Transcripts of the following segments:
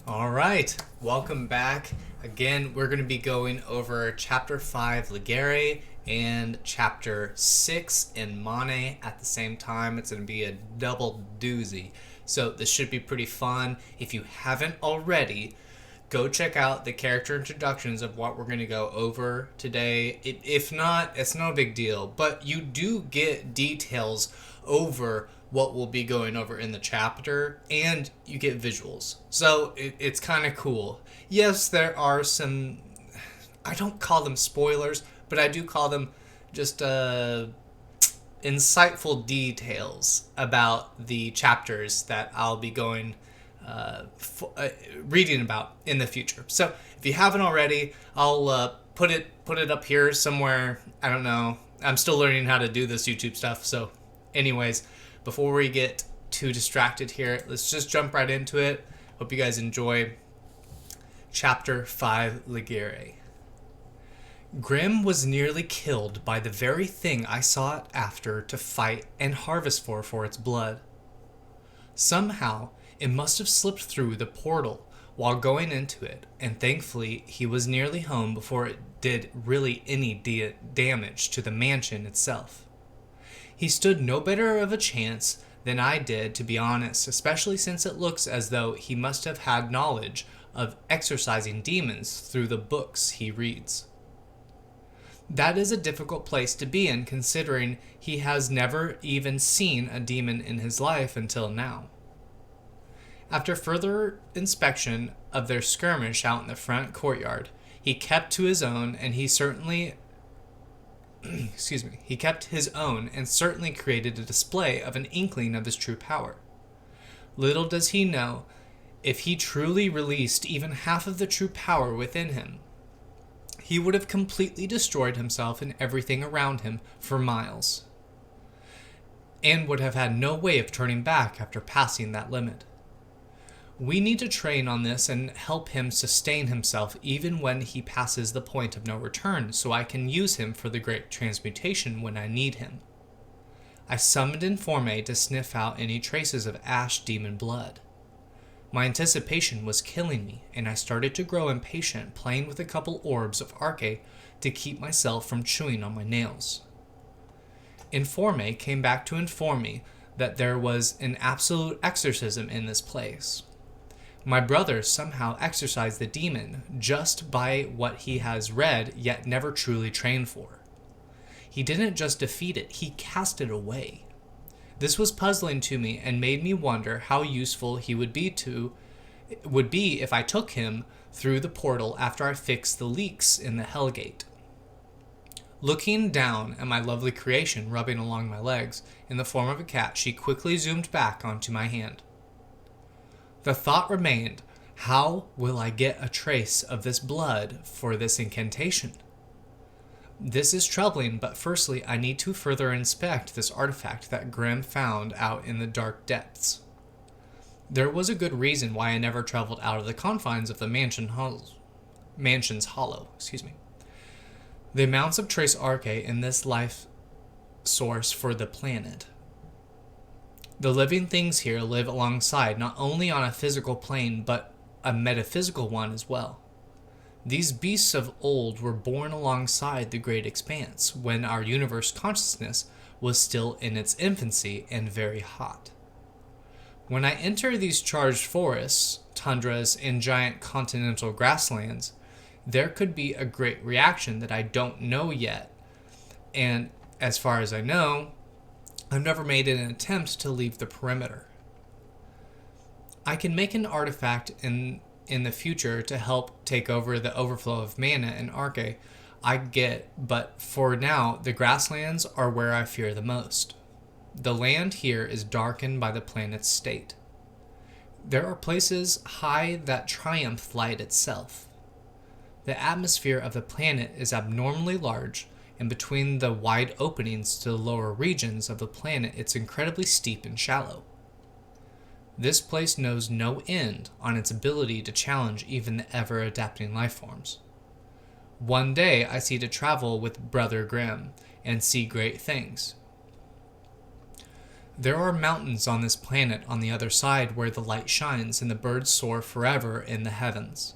All right, welcome back. Again, we're going to be going over Chapter 5, Legere, and Chapter 6 in Mane at the same time. It's going to be a double doozy. So this should be pretty fun. If you haven't already, go check out the character introductions of what we're going to go over today. If not, it's no big deal, but you do get details over what we'll be going over in the chapter, and you get visuals. So it's kind of cool. Yes, there are some, I don't call them spoilers, but I do call them just insightful details about the chapters that I'll be going reading about in the future. So if you haven't already, I'll put it up here somewhere. I don't know. I'm still learning how to do this YouTube stuff. So, anyways, before we get too distracted here, let's just jump right into it. Hope you guys enjoy Chapter 5, Legere. Grim was nearly killed by the very thing I sought after to fight and harvest for its blood. Somehow, it must have slipped through the portal while going into it, and thankfully he was nearly home before it did really any damage to the mansion itself. He stood no better of a chance than I did, to be honest, especially since it looks as though he must have had knowledge of exorcising demons through the books he reads. That is a difficult place to be in, considering he has never even seen a demon in his life until now. After further inspection of their skirmish out in the front courtyard, he kept to his own, and he certainly he kept his own and certainly created a display of an inkling of his true power. Little does he know, if he truly released even half of the true power within him, he would have completely destroyed himself and everything around him for miles, and would have had no way of turning back after passing that limit. We need to train on this and help him sustain himself even when he passes the point of no return, so I can use him for the great transmutation when I need him. I summoned Informe to sniff out any traces of ash demon blood. My anticipation was killing me, and I started to grow impatient, playing with a couple orbs of Arche to keep myself from chewing on my nails. Informe came back to inform me that there was an absolute exorcism in this place. My brother somehow exorcised the demon just by what he has read yet never truly trained for. He didn't just defeat it, he cast it away. This was puzzling to me and made me wonder how useful he would be if I took him through the portal after I fixed the leaks in the Hellgate. Looking down at my lovely creation rubbing along my legs in the form of a cat, she quickly zoomed back onto my hand. The thought remained, how will I get a trace of this blood for this incantation? This is troubling, but firstly I need to further inspect this artifact that Grimm found out in the dark depths. There was a good reason why I never traveled out of the confines of the mansion's hollow. The amounts of trace arche in this life source for the planet. The living things here live alongside, not only on a physical plane, but a metaphysical one as well. These beasts of old were born alongside the great expanse, when our universe consciousness was still in its infancy and very hot. When I enter these charged forests, tundras, and giant continental grasslands, there could be a great reaction that I don't know yet, and as far as I know, I've never made an attempt to leave the perimeter. I can make an artifact in the future to help take over the overflow of mana and arche I get, but for now, the grasslands are where I fear the most. The land here is darkened by the planet's state. There are places high that triumph light itself. The atmosphere of the planet is abnormally large, and between the wide openings to the lower regions of the planet, it's incredibly steep and shallow. This place knows no end on its ability to challenge even the ever-adapting lifeforms. One day I see to travel with Brother Grimm and see great things. There are mountains on this planet on the other side where the light shines and the birds soar forever in the heavens.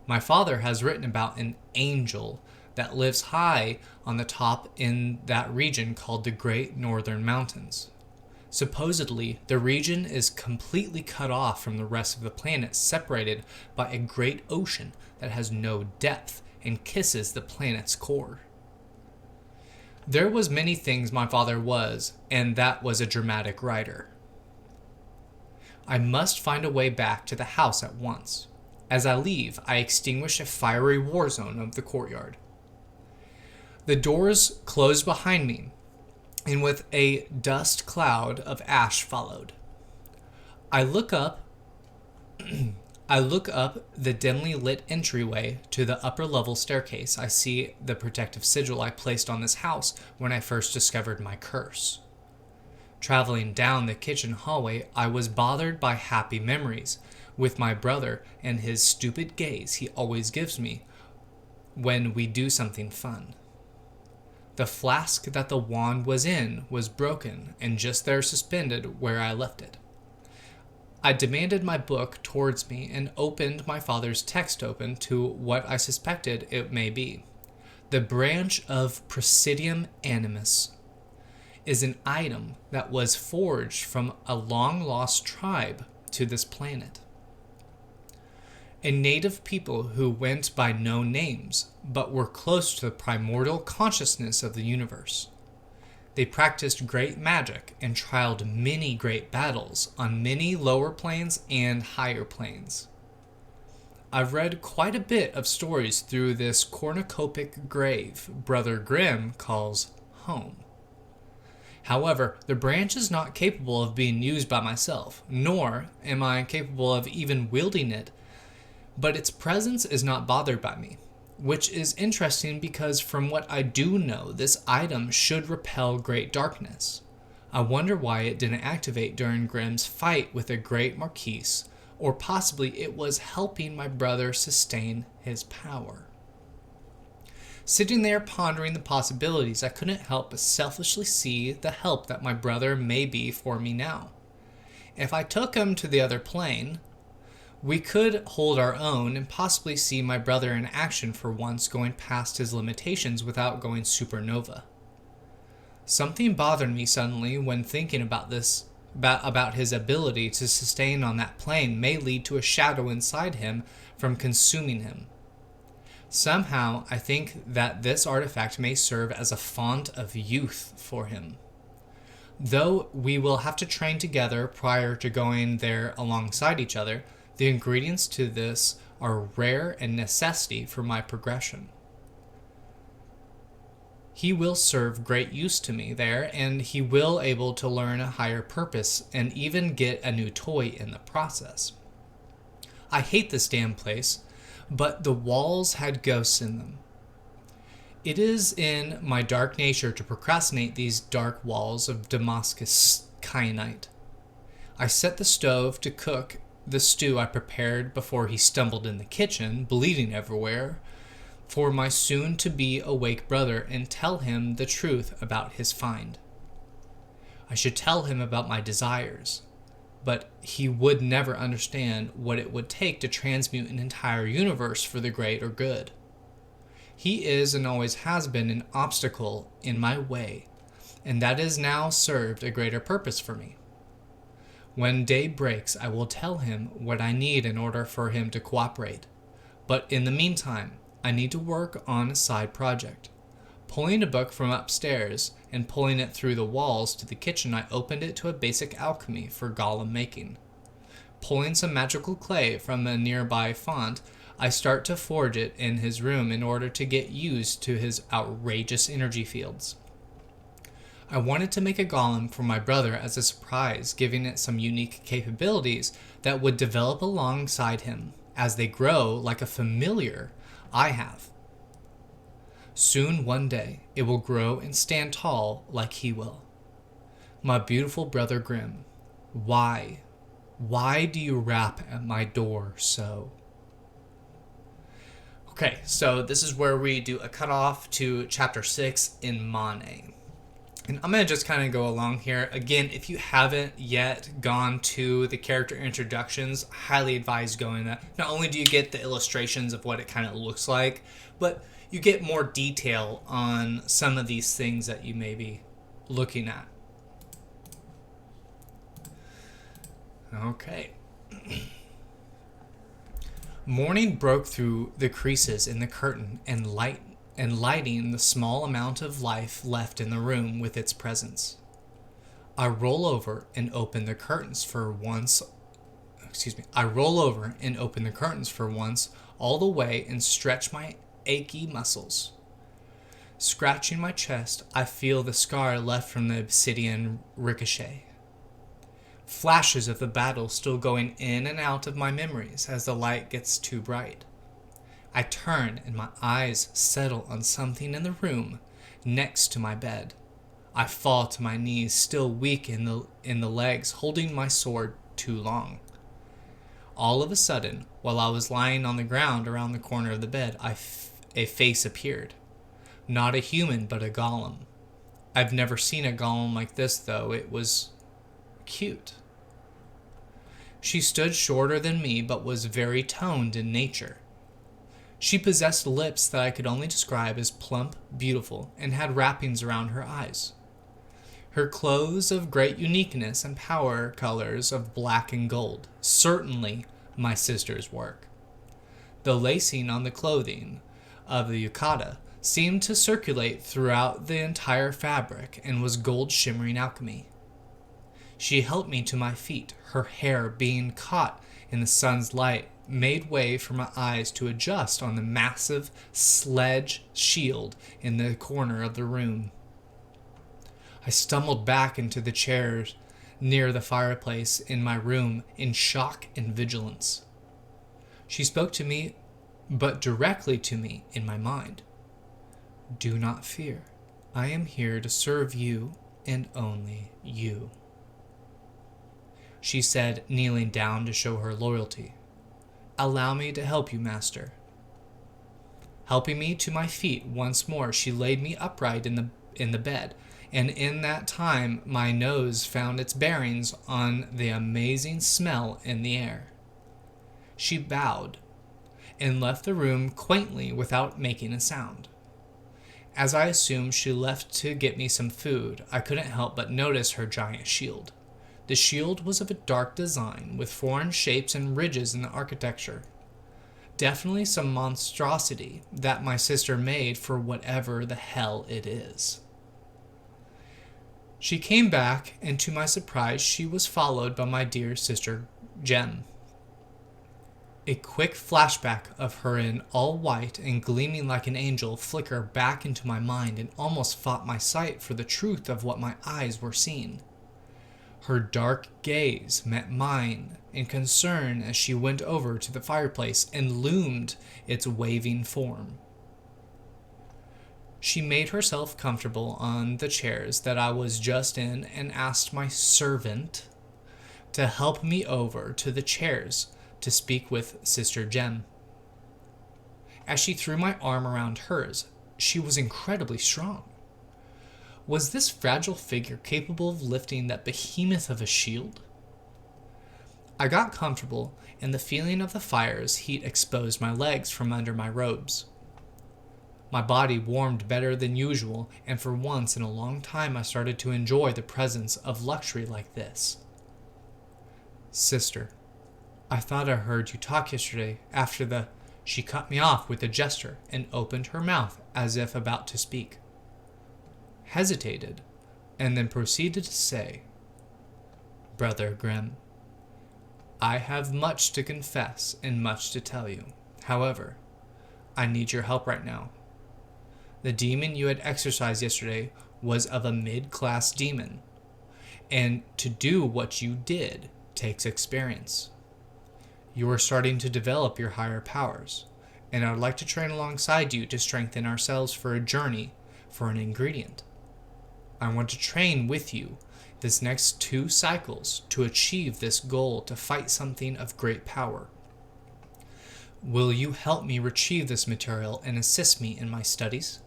My father has written about an angel that lives high on the top in that region called the Great Northern Mountains. Supposedly, the region is completely cut off from the rest of the planet, separated by a great ocean that has no depth and kisses the planet's core. There was many things my father was, and that was a dramatic writer. I must find a way back to the house at once. As I leave, I extinguish a fiery war zone of the courtyard. The doors closed behind me, and with a dust cloud of ash followed. I look up the dimly lit entryway to the upper level staircase. I see the protective sigil I placed on this house when I first discovered my curse. Traveling down the kitchen hallway, I was bothered by happy memories with my brother and his stupid gaze he always gives me when we do something fun. The flask that the wand was in was broken and just there suspended where I left it. I demanded my book towards me and opened my father's text open to what I suspected it may be. The branch of Presidium Animus is an item that was forged from a long-lost tribe to this planet. A native people who went by no names, but were close to the primordial consciousness of the universe. They practiced great magic and trialed many great battles on many lower planes and higher planes. I've read quite a bit of stories through this cornucopic grave Brother Grimm calls home. However, the branch is not capable of being used by myself, nor am I capable of even wielding it, but its presence is not bothered by me, which is interesting because from what I do know, this item should repel great darkness. I wonder why it didn't activate during Grimm's fight with the great Marquise, or possibly it was helping my brother sustain his power. Sitting there pondering the possibilities, I couldn't help but selfishly see the help that my brother may be for me now. If I took him to the other plane, we could hold our own and possibly see my brother in action for once, going past his limitations without going supernova. Something bothered me suddenly when thinking about this, about his ability to sustain on that plane may lead to a shadow inside him from consuming him. Somehow, I think that this artifact may serve as a font of youth for him. Though we will have to train together prior to going there alongside each other, the ingredients to this are rare and necessity for my progression. He will serve great use to me there, and he will able to learn a higher purpose and even get a new toy in the process. I hate this damn place, but the walls had ghosts in them. It is in my dark nature to procrastinate these dark walls of Damascus kyanite. I set the stove to cook the stew I prepared before he stumbled in the kitchen, bleeding everywhere, for my soon-to-be awake brother and tell him the truth about his find. I should tell him about my desires, but he would never understand what it would take to transmute an entire universe for the great or good. He is and always has been an obstacle in my way, and that has now served a greater purpose for me. When day breaks, I will tell him what I need in order for him to cooperate. But in the meantime, I need to work on a side project. Pulling a book from upstairs and pulling it through the walls to the kitchen, I opened it to a basic alchemy for golem making. Pulling some magical clay from a nearby font, I start to forge it in his room in order to get used to his outrageous energy fields. I wanted to make a golem for my brother as a surprise, giving it some unique capabilities that would develop alongside him as they grow like a familiar I have. Soon one day, it will grow and stand tall like he will. My beautiful brother Grimm, why do you rap at my door so? Okay, so this is where we do a cutoff to chapter 6 in Mane. And I'm going to just kind of go along here. Again, if you haven't yet gone to the character introductions, highly advise going there. Not only do you get the illustrations of what it kind of looks like, but you get more detail on some of these things that you may be looking at. Okay. Morning broke through the creases in the curtain and lighting the small amount of life left in the room with its presence. I roll over and open the curtains for once. I roll over and open the curtains for once all the way and stretch my achy muscles. Scratching my chest, I feel the scar left from the obsidian ricochet. Flashes of the battle still going in and out of my memories as the light gets too bright. I turn and my eyes settle on something in the room next to my bed. I fall to my knees, still weak in the legs, holding my sword too long. All of a sudden, while I was lying on the ground around the corner of the bed, a face appeared. Not a human, but a golem. I've never seen a golem like this, though. It was cute. She stood shorter than me, but was very toned in nature. She possessed lips that I could only describe as plump, beautiful, and had wrappings around her eyes. Her clothes of great uniqueness and power colors of black and gold, certainly my sister's work. The lacing on the clothing of the yukata seemed to circulate throughout the entire fabric and was gold shimmering alchemy. She helped me to my feet, her hair being caught in the sun's light made way for my eyes to adjust on the massive sledge shield in the corner of the room. I stumbled back into the chairs near the fireplace in my room in shock and vigilance. She spoke to me, but directly to me in my mind. Do not fear. I am here to serve you and only you, she said, kneeling down to show her loyalty. Allow me to help you, master. Helping me to my feet once more, she laid me upright in the bed, and in that time my nose found its bearings on the amazing smell in the air. She bowed and left the room quaintly without making a sound. As I assumed she left to get me some food, I couldn't help but notice her giant shield. The shield was of a dark design, with foreign shapes and ridges in the architecture. Definitely some monstrosity that my sister made for whatever the hell it is. She came back, and to my surprise, she was followed by my dear sister Jem. A quick flashback of her in all white and gleaming like an angel flickered back into my mind and almost fought my sight for the truth of what my eyes were seeing. Her dark gaze met mine in concern as she went over to the fireplace and loomed its waving form. She made herself comfortable on the chairs that I was just in and asked my servant to help me over to the chairs to speak with Sister Jem. As she threw my arm around hers, she was incredibly strong. Was this fragile figure capable of lifting that behemoth of a shield? I got comfortable, and the feeling of the fire's heat exposed my legs from under my robes. My body warmed better than usual, and for once in a long time I started to enjoy the presence of luxury like this. Sister, I thought I heard you talk yesterday after She cut me off with a gesture and opened her mouth as if about to speak. Hesitated, and then proceeded to say, Brother Grimm, I have much to confess and much to tell you. However, I need your help right now. The demon you had exorcised yesterday was of a mid-class demon, and to do what you did takes experience. You are starting to develop your higher powers, and I would like to train alongside you to strengthen ourselves for a journey for an ingredient. I want to train with you this next 2 cycles to achieve this goal to fight something of great power. Will you help me retrieve this material and assist me in my studies?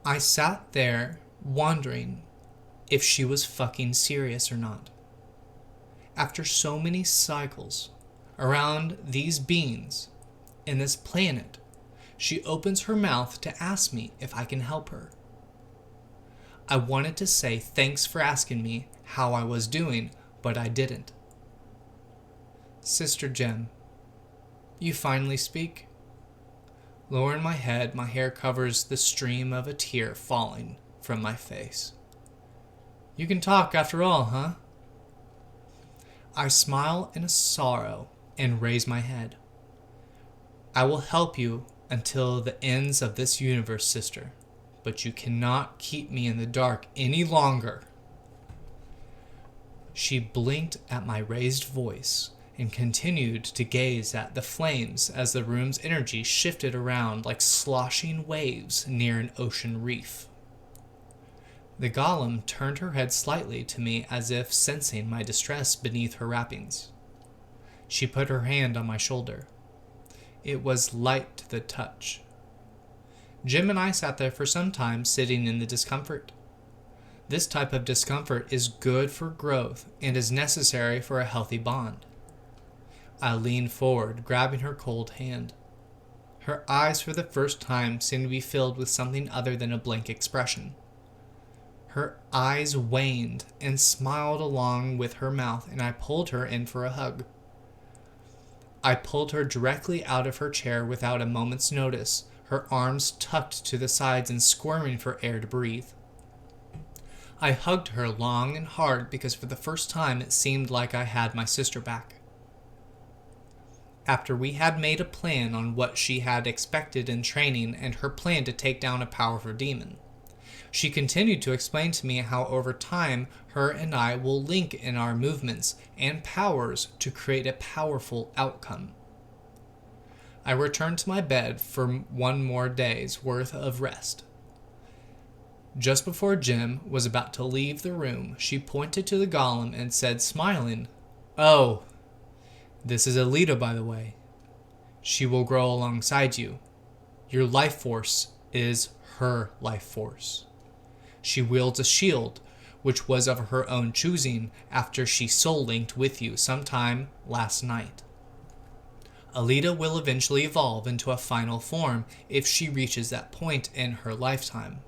I sat there wondering if she was fucking serious or not. After so many cycles around these beings in this planet, she opens her mouth to ask me if I can help her. I wanted to say thanks for asking me how I was doing, but I didn't. Sister Jem, you finally speak? Lowering my head, my hair covers the stream of a tear falling from my face. You can talk after all, huh? I smile in a sorrow and raise my head. I will help you until the ends of this universe, sister, but you cannot keep me in the dark any longer. She blinked at my raised voice and continued to gaze at the flames as the room's energy shifted around like sloshing waves near an ocean reef. The golem turned her head slightly to me as if sensing my distress beneath her wrappings. She put her hand on my shoulder. It was light to the touch. Jim and I sat there for some time, sitting in the discomfort. This type of discomfort is good for growth and is necessary for a healthy bond. I leaned forward, grabbing her cold hand. Her eyes for the first time seemed to be filled with something other than a blank expression. Her eyes waned and smiled along with her mouth, and I pulled her in for a hug. I pulled her directly out of her chair without a moment's notice, her arms tucked to the sides and squirming for air to breathe. I hugged her long and hard because for the first time it seemed like I had my sister back. After we had made a plan on what she had expected in training and her plan to take down a powerful demon, she continued to explain to me how over time her and I will link in our movements and powers to create a powerful outcome. I returned to my bed for one more day's worth of rest. Just before Jim was about to leave the room, she pointed to the golem and said, smiling, "Oh, this is Alita, by the way. She will grow alongside you. Your life force is her life force. She wields a shield, which was of her own choosing after she soul-linked with you sometime last night. Alita will eventually evolve into a final form if she reaches that point in her lifetime.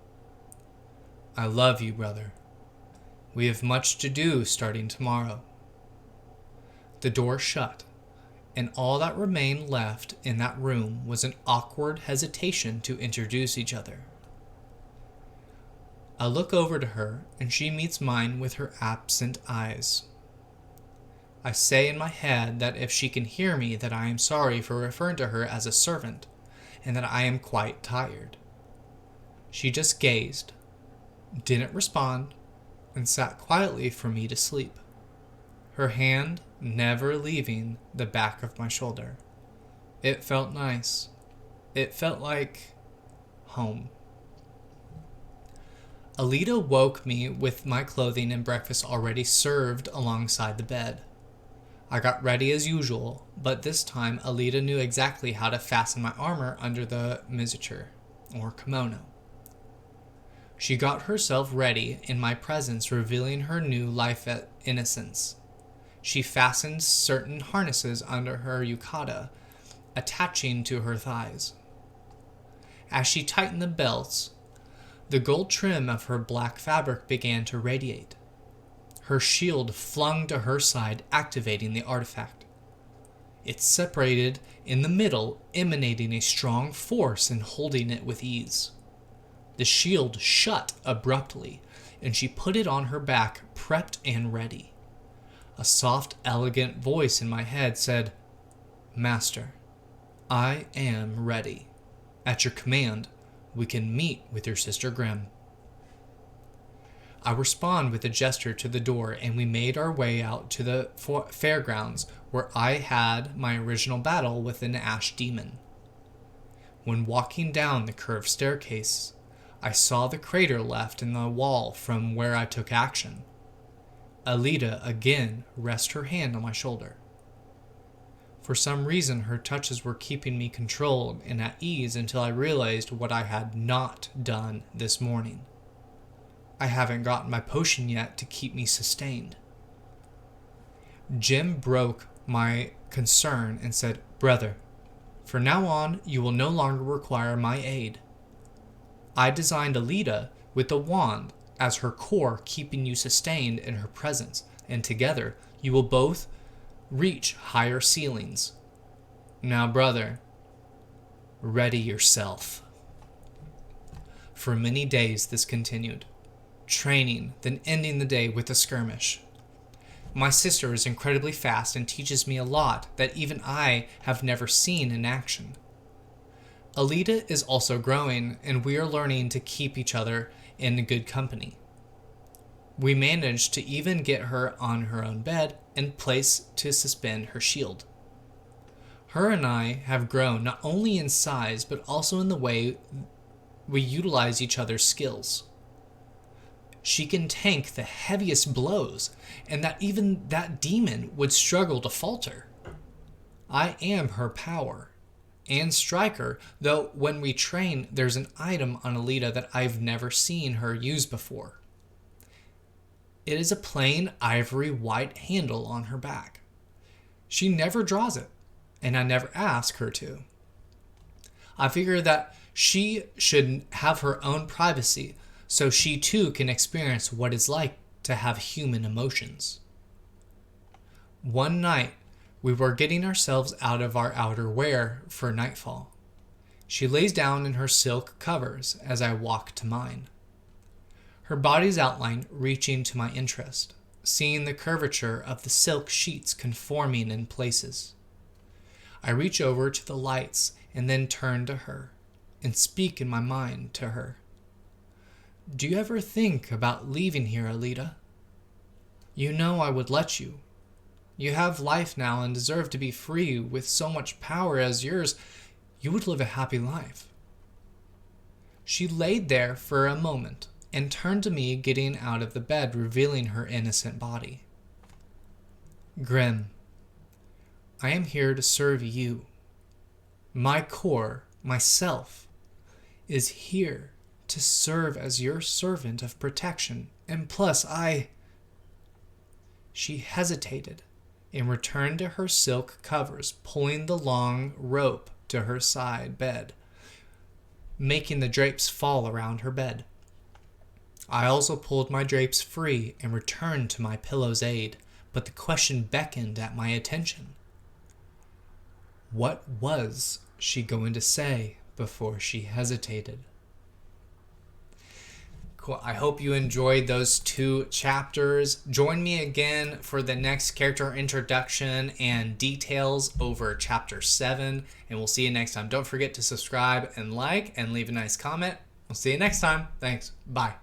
I love you, brother. We have much to do starting tomorrow." The door shut, and all that remained left in that room was an awkward hesitation to introduce each other. I look over to her, and she meets mine with her absent eyes. I say in my head that if she can hear me, that I am sorry for referring to her as a servant, and that I am quite tired. She just gazed, didn't respond, and sat quietly for me to sleep, her hand never leaving the back of my shoulder. It felt nice. It felt like home. Alita woke me with my clothing and breakfast already served alongside the bed. I got ready as usual, but this time Alita knew exactly how to fasten my armor under the miniature, or kimono. She got herself ready in my presence, revealing her new life at innocence. She fastened certain harnesses under her yukata, attaching to her thighs. As she tightened the belts, the gold trim of her black fabric began to radiate. Her shield flung to her side, activating the artifact. It separated in the middle, emanating a strong force and holding it with ease. The shield shut abruptly, and she put it on her back, prepped and ready. A soft, elegant voice in my head said, "Master, I am ready. At your command, we can meet with your sister Grimm." I respond with a gesture to the door, and we made our way out to the fairgrounds where I had my original battle with an ash demon. When walking down the curved staircase, I saw the crater left in the wall from where I took action. Alita again rested her hand on my shoulder. For some reason, her touches were keeping me controlled and at ease until I realized what I had not done this morning. I haven't gotten my potion yet to keep me sustained. Jim broke my concern and said, "Brother, from now on, you will no longer require my aid. I designed Alita with a wand as her core, keeping you sustained in her presence, and together you will both reach higher ceilings. Now, brother, ready yourself." For many days this continued, training, then ending the day with a skirmish. My sister is incredibly fast and teaches me a lot that even I have never seen in action. Alita is also growing, and we are learning to keep each other in good company. We managed to even get her on her own bed and place to suspend her shield. Her and I have grown not only in size, but also in the way we utilize each other's skills. She can tank the heaviest blows, and that even that demon would struggle to falter. I am her power and striker, though when we train, there's an item on Alita that I've never seen her use before. It is a plain ivory white handle on her back. She never draws it, and I never ask her to. I figure that she should have her own privacy, so she too can experience what it's like to have human emotions. One night, we were getting ourselves out of our outer wear for nightfall. She lays down in her silk covers as I walk to mine. Her body's outline reaching to my interest, seeing the curvature of the silk sheets conforming in places. I reach over to the lights and then turn to her and speak in my mind to her. "Do you ever think about leaving here, Alita? You know I would let you. You have life now and deserve to be free. With so much power as yours, you would live a happy life." She laid there for a moment and turned to me, getting out of the bed, revealing her innocent body. "Grim, I am here to serve you. My core, myself, is here to serve as your servant of protection, and plus She hesitated and returned to her silk covers, pulling the long rope to her side bed, making the drapes fall around her bed. I also pulled my drapes free and returned to my pillow's aid, but the question beckoned at my attention. What was she going to say before she hesitated? Cool. I hope you enjoyed those 2 chapters. Join me again for the next character introduction and details over chapter 7, and we'll see you next time. Don't forget to subscribe and like and leave a nice comment. We'll see you next time. Thanks. Bye.